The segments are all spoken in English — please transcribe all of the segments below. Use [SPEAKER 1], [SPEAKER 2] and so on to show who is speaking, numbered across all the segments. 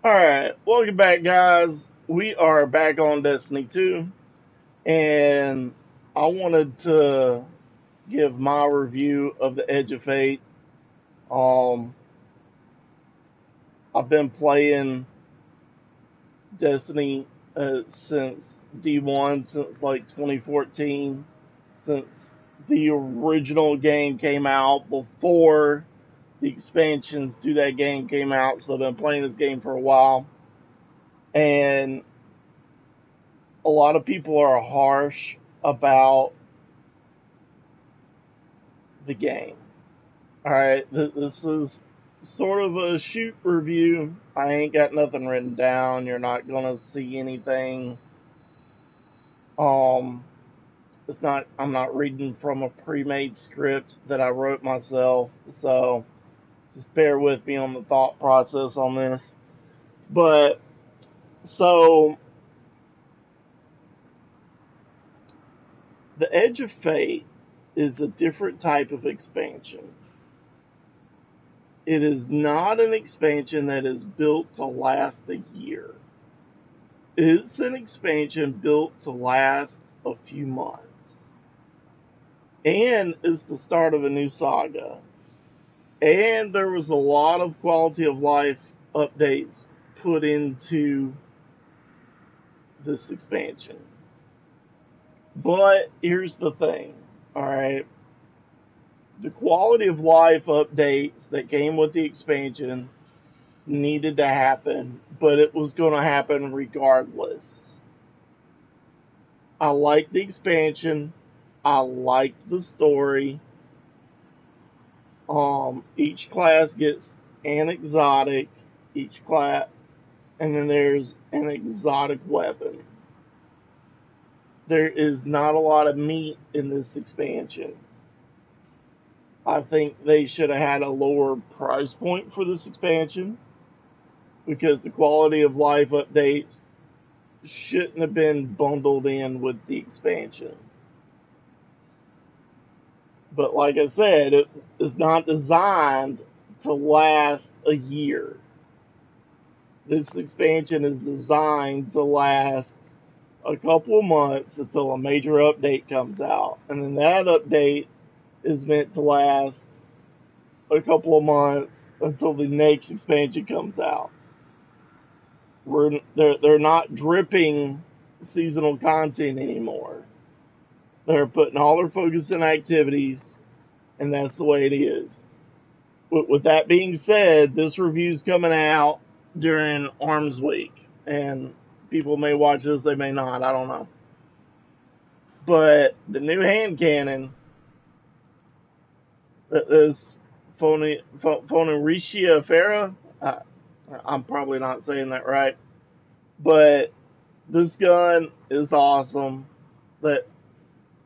[SPEAKER 1] Alright, welcome back, guys. We are back on Destiny 2, and I wanted to give my review of the Edge of Fate. Um, I've been playing Destiny since D1, since like 2014, since the original game came out, before the expansions to that game came out, so I've been playing this game for a while. And a lot of people are harsh about the game. All right, this is sort of a shoot review. I ain't got nothing written down. You're not gonna see anything. Um, it's not. I'm not reading from a pre-made script that I wrote myself. So just bear with me on the thought process on this. But so the Edge of Fate is a different type of expansion. It is not an expansion that is built to last a year. It's an expansion built to last a few months. And is the start of a new saga. And there was a lot of quality of life updates put into this expansion. But here's the thing, alright? The quality of life updates that came with the expansion needed to happen, but it was going to happen regardless. I like the expansion. I like the story. Each class gets an exotic, each class, and then there's an exotic weapon. There is not a lot of meat in this expansion. I think they should have had a lower price point for this expansion because the quality of life updates shouldn't have been bundled in with the expansion. But like I said, it is not designed to last a year. This expansion is designed to last a couple of months until a major update comes out. And then that update is meant to last a couple of months until the next expansion comes out. They're not dripping seasonal content anymore. They're putting all their focus in activities, and that's the way it is. With that being said, this review's coming out during Arms Week, and people may watch this, they may not, I don't know. But the new hand cannon, this Phoneretia Farah, I'm probably not saying that right, but this gun is awesome. That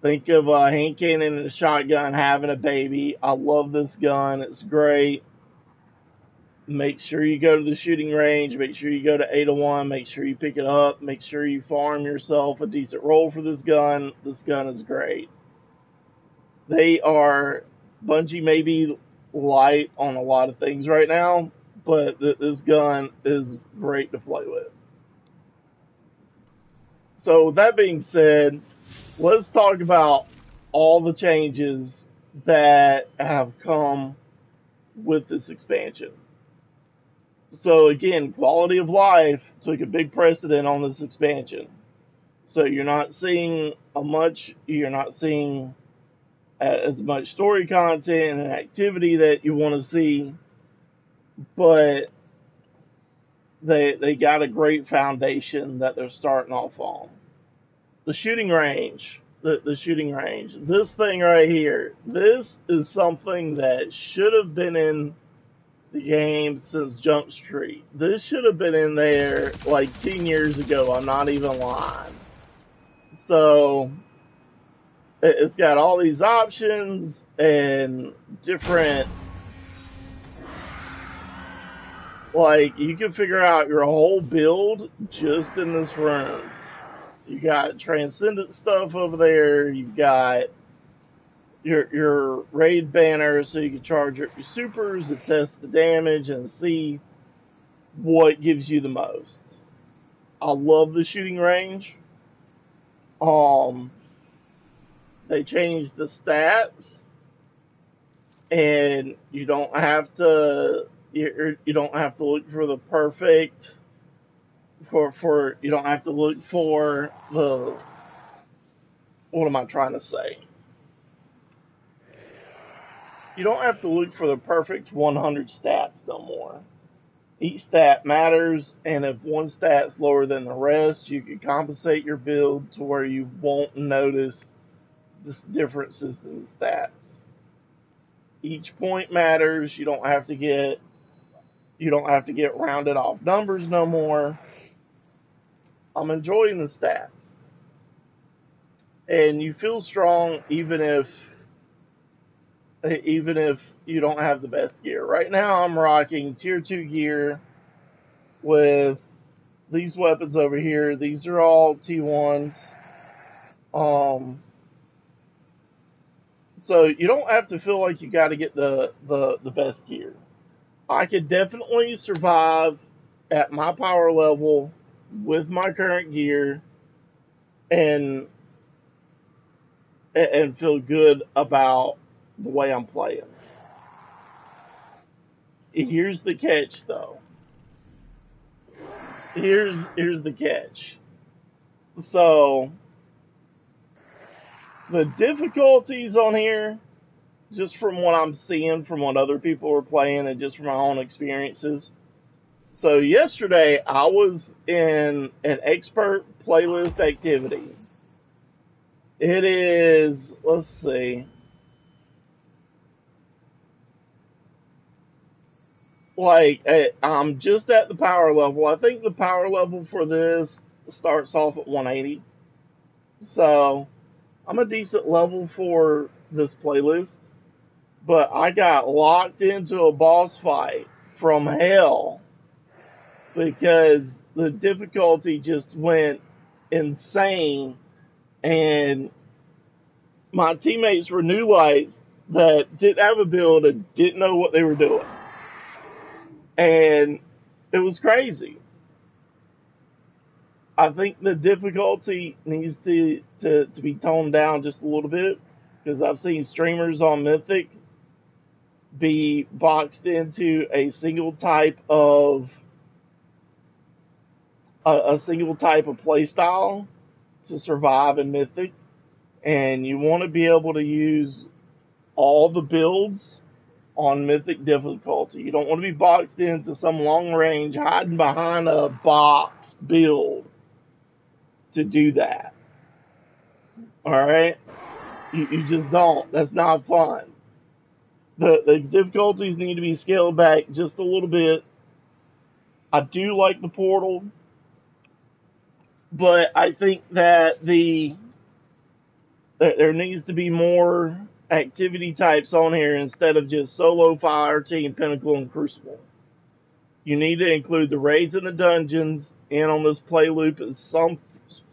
[SPEAKER 1] Think of a hand cannon and a shotgun having a baby. I love this gun. It's great. Make sure you go to the shooting range. Make sure you go to 801. Make sure you pick it up. Make sure you farm yourself a decent roll for this gun. This gun is great. Bungie may be light on a lot of things right now, but this gun is great to play with. So, with that being said, let's talk about all the changes that have come with this expansion. So again, quality of life took a big precedent on this expansion. So you're not seeing as much story content and activity that you want to see, but they got a great foundation that they're starting off on. The shooting range, the shooting range. This thing right here, this is something that should have been in the game since Jump Street. This should have been in there like 10 years ago. I'm not even lying. So it's got all these options and different, like, you can figure out your whole build just in this room. You got transcendent stuff over there. You've got your raid banner, so you can charge up your supers to test the damage and see what gives you the most. I love the shooting range. Um, they changed the stats, and you don't have to you don't have to look for the perfect for you don't have to look for the what am I trying to say? You don't have to look for the perfect 100 stats no more. Each stat matters, and if one stat's lower than the rest, you can compensate your build to where you won't notice the differences in the stats. Each point matters. You don't have to get rounded off numbers no more. I'm enjoying the stats. And you feel strong even if you don't have the best gear. Right now I'm rocking tier 2 gear with these weapons over here. These are all T1s. So you don't have to feel like you got to get the best gear. I could definitely survive at my power level with my current gear and feel good about the way I'm playing. Here's the catch, though. Here's the catch. So the difficulties on here, just from what I'm seeing, from what other people are playing, and just from my own experiences. So yesterday I was in an expert playlist activity. It is, let's see, like I'm just at the power level. I think the power level for this starts off at 180. So I'm a decent level for this playlist. But I got locked into a boss fight from hell because the difficulty just went insane, and my teammates were new lights that didn't have a build and didn't know what they were doing. And it was crazy. I think the difficulty needs to be toned down just a little bit, because I've seen streamers on Mythic be boxed into a single type of play style to survive in Mythic, and you want to be able to use all the builds on Mythic difficulty. You don't want to be boxed into some long range hiding behind a box build to do that. Alright? You just don't. That's not fun. The difficulties need to be scaled back just a little bit. I do like the portal, but I think that there needs to be more activity types on here instead of just solo, fire team, pinnacle, and crucible. You need to include the raids and the dungeons in on this play loop in some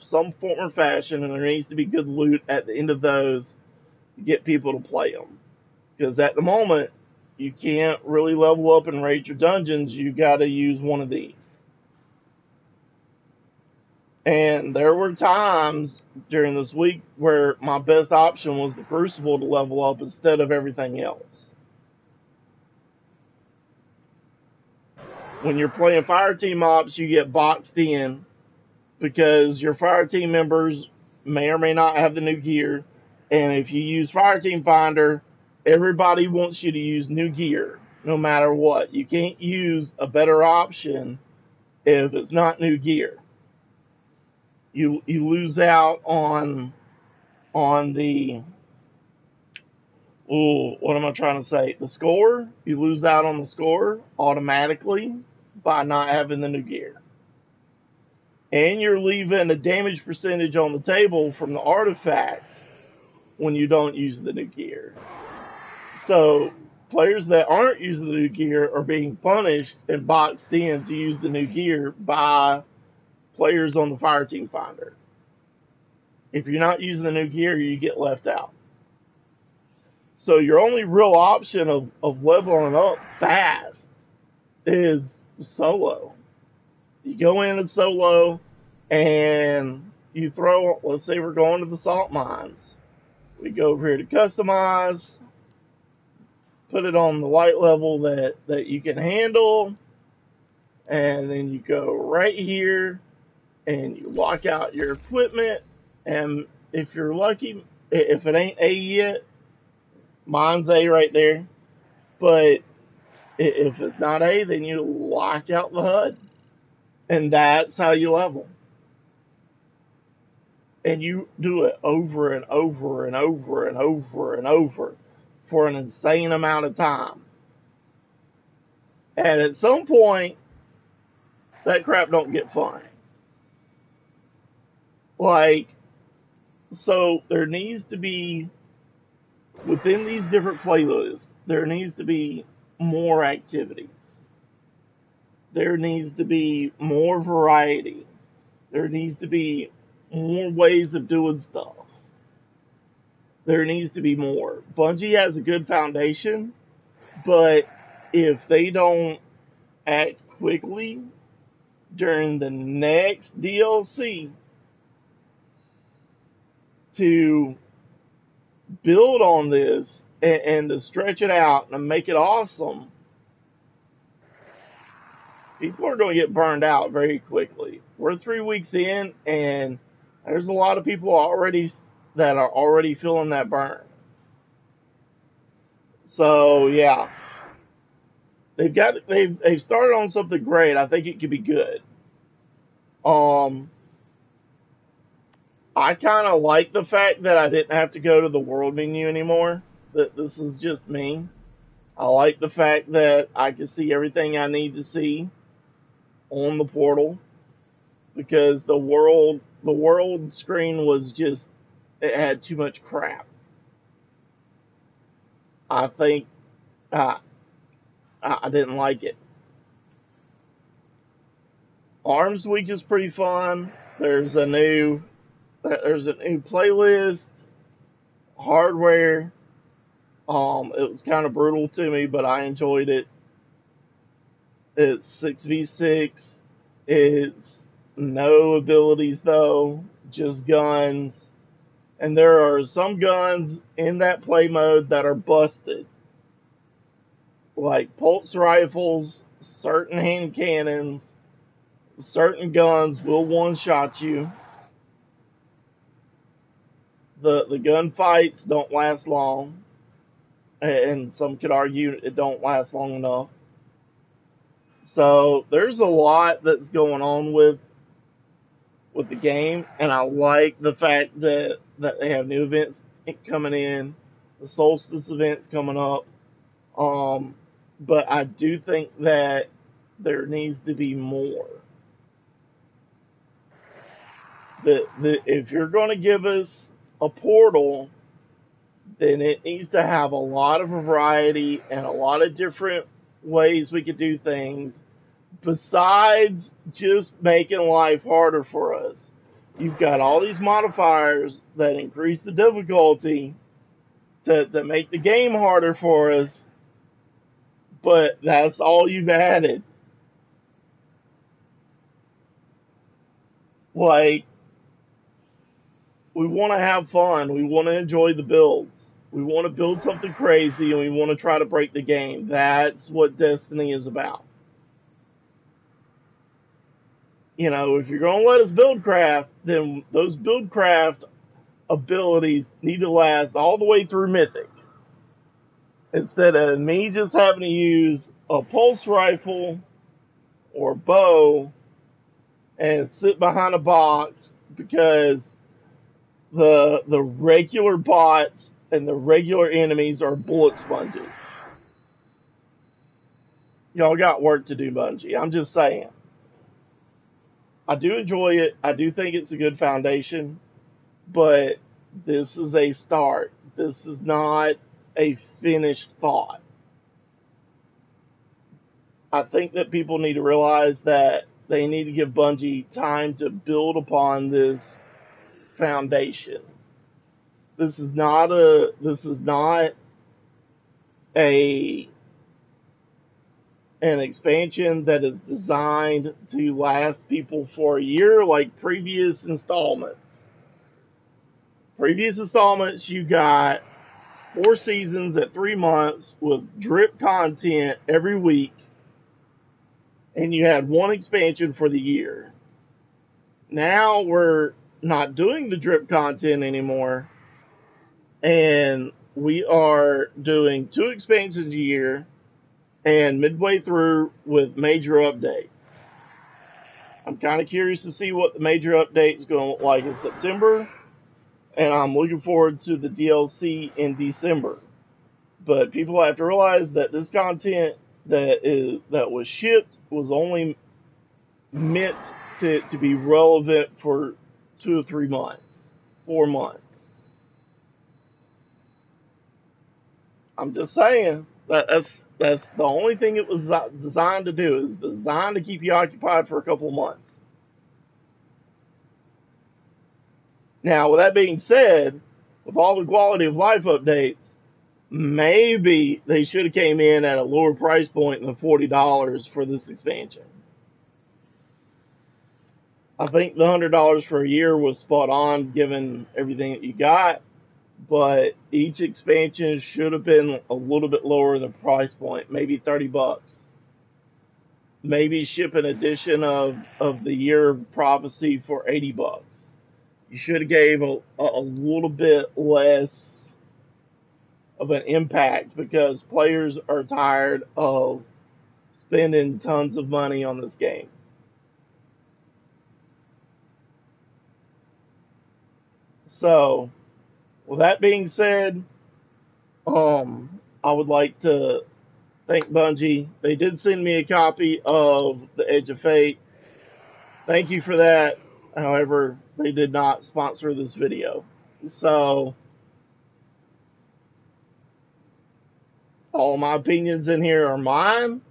[SPEAKER 1] form or fashion, and there needs to be good loot at the end of those to get people to play them. Because at the moment, you can't really level up and raid your dungeons. You got to use one of these. And there were times during this week where my best option was the Crucible to level up instead of everything else. When you're playing fire team ops, you get boxed in because your fire team members may or may not have the new gear. And if you use Fire Team Finder, everybody wants you to use new gear, no matter what. You can't use a better option if it's not new gear. You lose out on the what am I trying to say? The score. You lose out on the score automatically by not having the new gear. And you're leaving a damage percentage on the table from the artifact when you don't use the new gear. So players that aren't using the new gear are being punished and boxed in to use the new gear by players on the Fire Team Finder. If you're not using the new gear, you get left out. So your only real option of leveling up fast is solo. You go in as solo and you throw, let's say we're going to the salt mines. We go over here to customize, put it on the light level that you can handle, and then you go right here and you lock out your equipment. And if you're lucky, if it ain't A yet, mine's A right there. But if it's not A, then you lock out the HUD. And that's how you level. And you do it over and over and over and over and over for an insane amount of time. And at some point, that crap don't get fun. Like, so there needs to be, within these different playlists, there needs to be more activities. There needs to be more variety. There needs to be more ways of doing stuff. There needs to be more. Bungie has a good foundation, but if they don't act quickly during the next DLC to build on this and to stretch it out and make it awesome, people are going to get burned out very quickly. We're 3 weeks in, and there's a lot of people already that are already feeling that burn. So yeah, they've started on something great. I think it could be good. I kind of like the fact that I didn't have to go to the world menu anymore. That this is just me. I like the fact that I can see everything I need to see on the portal, because the world screen was just, it had too much crap. I think I didn't like it. Arms Week is pretty fun. There's a new playlist. Hardware. It was kind of brutal to me, but I enjoyed it. It's 6v6. It's no abilities though, just guns. And there are some guns in that play mode that are busted. Like pulse rifles, certain hand cannons, certain guns will one-shot you. The gunfights don't last long. And some could argue it don't last long enough. So there's a lot that's going on with the game, and I like the fact that they have new events coming in, the Solstice events coming up. But I do think that there needs to be more. If you're going to give us a portal, then it needs to have a lot of variety and a lot of different ways we could do things, besides just making life harder for us. You've got all these modifiers that increase the difficulty to make the game harder for us, but that's all you've added. Like, we want to have fun. We want to enjoy the builds. We want to build something crazy, and we want to try to break the game. That's what Destiny is about. You know, if you're going to let us build craft, then those build craft abilities need to last all the way through Mythic. Instead of me just having to use a pulse rifle or bow and sit behind a box because the regular bots and the regular enemies are bullet sponges. Y'all got work to do, Bungie. I'm just saying. I do enjoy it. I do think it's a good foundation, but this is a start. This is not a finished thought. I think that people need to realize that they need to give Bungie time to build upon this foundation. This is not a an expansion that is designed to last people for a year like previous installments. Previous installments, you got 4 seasons at 3 months with drip content every week, and you had one expansion for the year. Now we're not doing the drip content anymore, and we are doing 2 expansions a year and midway through with major updates. I'm kind of curious to see what the major update's going to look like in September, and I'm looking forward to the DLC in December. But people have to realize that this content that was shipped was only meant to be relevant for 2 or 3 months, 4 months. I'm just saying that's the only thing it was designed to do. Is designed to keep you occupied for a couple of months. Now, with that being said, with all the quality of life updates, maybe they should have came in at a lower price point than $40 for this expansion. I think the $100 for a year was spot on given everything that you got, but each expansion should have been a little bit lower in the price point, maybe $30. Maybe ship an edition of the Year of Prophecy for $80. You should have gave a little bit less of an impact because players are tired of spending tons of money on this game. So, with that being said, I would like to thank Bungie. They did send me a copy of The Edge of Fate. Thank you for that. However, they did not sponsor this video. So, all my opinions in here are mine,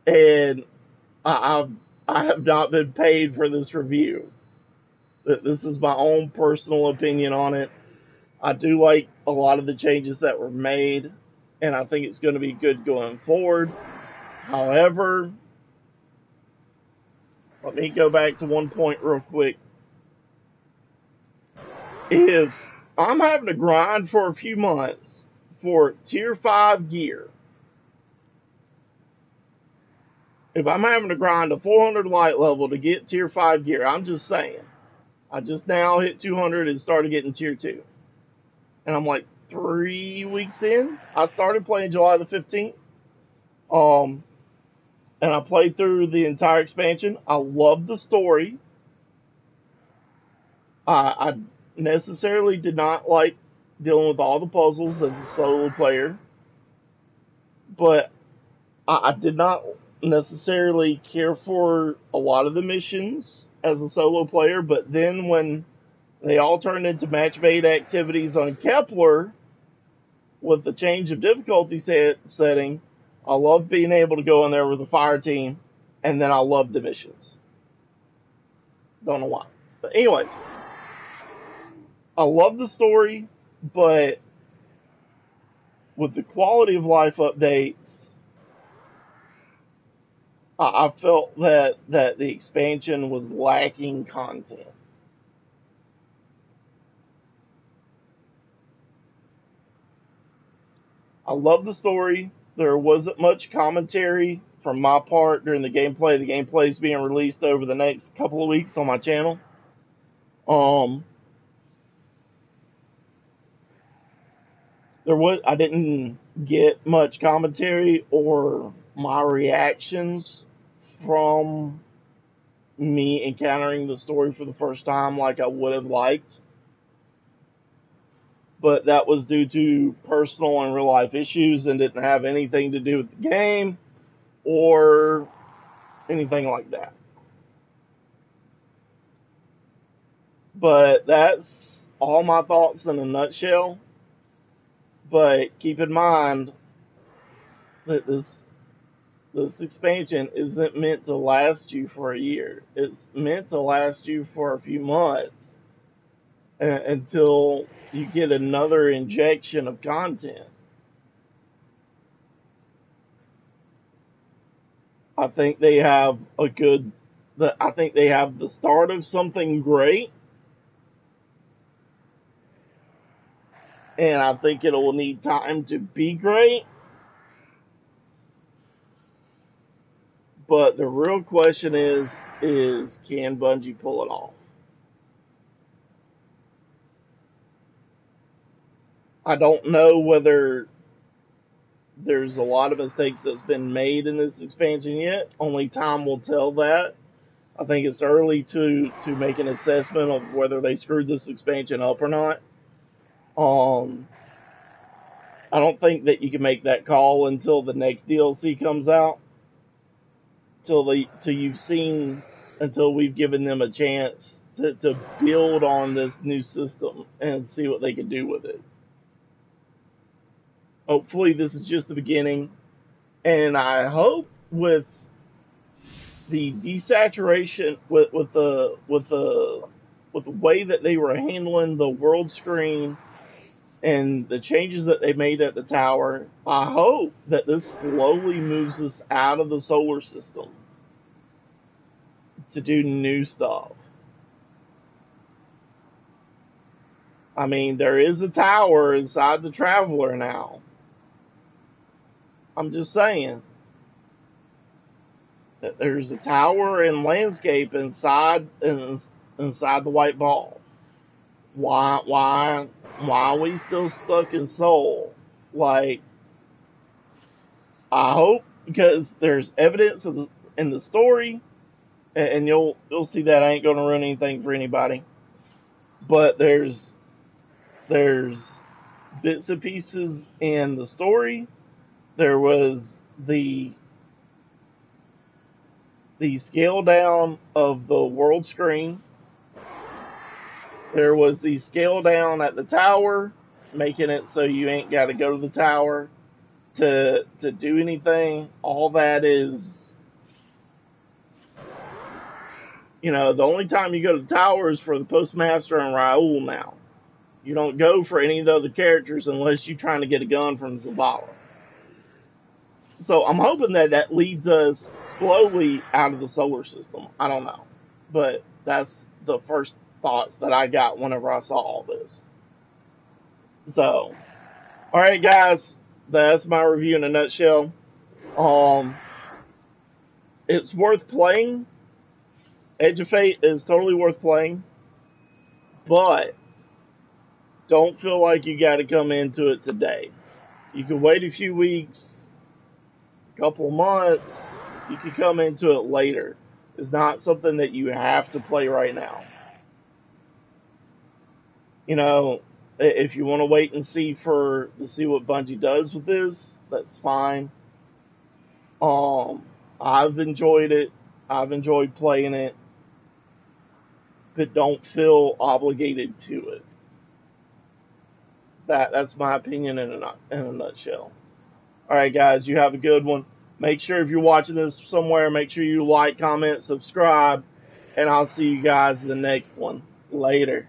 [SPEAKER 1] and I have not been paid for this review. This is my own personal opinion on it. I do like a lot of the changes that were made, and I think it's going to be good going forward. However, let me go back to one point real quick. If I'm having to grind for a few months for tier 5 gear, if I'm having to grind a 400 light level to get tier 5 gear, I'm just saying. I just now hit 200 and started getting tier 2. And I'm like 3 weeks in. I started playing July the 15th. And I played through the entire expansion. I loved the story. I necessarily did not like dealing with all the puzzles as a solo player. But I did not necessarily care for a lot of the missions as a solo player. But then when they all turned into match-made activities on Kepler with the change of difficulty setting, I love being able to go in there with a fire team, and then I love the missions. Don't know why. But anyways, I love the story, but with the quality of life updates, I felt that the expansion was lacking content. I love the story. There wasn't much commentary from my part during the gameplay. The gameplay is being released over the next couple of weeks on my channel. I didn't get much commentary or my reactions from me encountering the story for the first time like I would have liked. But that was due to personal and real life issues and didn't have anything to do with the game or anything like that. But that's all my thoughts in a nutshell. But keep in mind that this expansion isn't meant to last you for a year. It's meant to last you for a few months until you get another injection of content. I think they have I think they have the start of something great, and I think it'll need time to be great. But the real question is can Bungie pull it off? I don't know whether there's a lot of mistakes that's been made in this expansion yet. Only time will tell that. I think it's early to make an assessment of whether they screwed this expansion up or not. I don't think that you can make that call until the next DLC comes out. Until we've given them a chance to build on this new system and see what they can do with it. Hopefully this is just the beginning, and I hope with the desaturation with the way that they were handling the world screen and the changes that they made at the tower, I hope that this slowly moves us out of the solar system to do new stuff. I mean, there is a tower inside the Traveler now. I'm just saying that there's a tower and landscape inside the white ball. Why are we still stuck in Seoul? Like, I hope, because there's evidence in the story, and you'll see that I ain't gonna ruin anything for anybody. But there's bits and pieces in the story. There was the scale down of the world screen. There was the scale down at the tower, making it so you ain't got to go to the tower to do anything. All that is, the only time you go to the tower is for the Postmaster and Raoul now. You don't go for any of the other characters unless you're trying to get a gun from Zavala. So I'm hoping that leads us slowly out of the solar system. I don't know. But that's the first thoughts that I got whenever I saw all this. So, alright guys, that's my review in a nutshell. It's worth playing. Edge of Fate is totally worth playing. But don't feel like you got to come into it today. You can wait a few weeks, a couple months. You can come into it later. It's not something that you have to play right now. If you want to wait and see what Bungie does with this, that's fine. I've enjoyed it. I've enjoyed playing it. But don't feel obligated to it. That's my opinion in a nutshell. Alright guys, you have a good one. Make sure if you're watching this somewhere, make sure you like, comment, subscribe, and I'll see you guys in the next one. Later.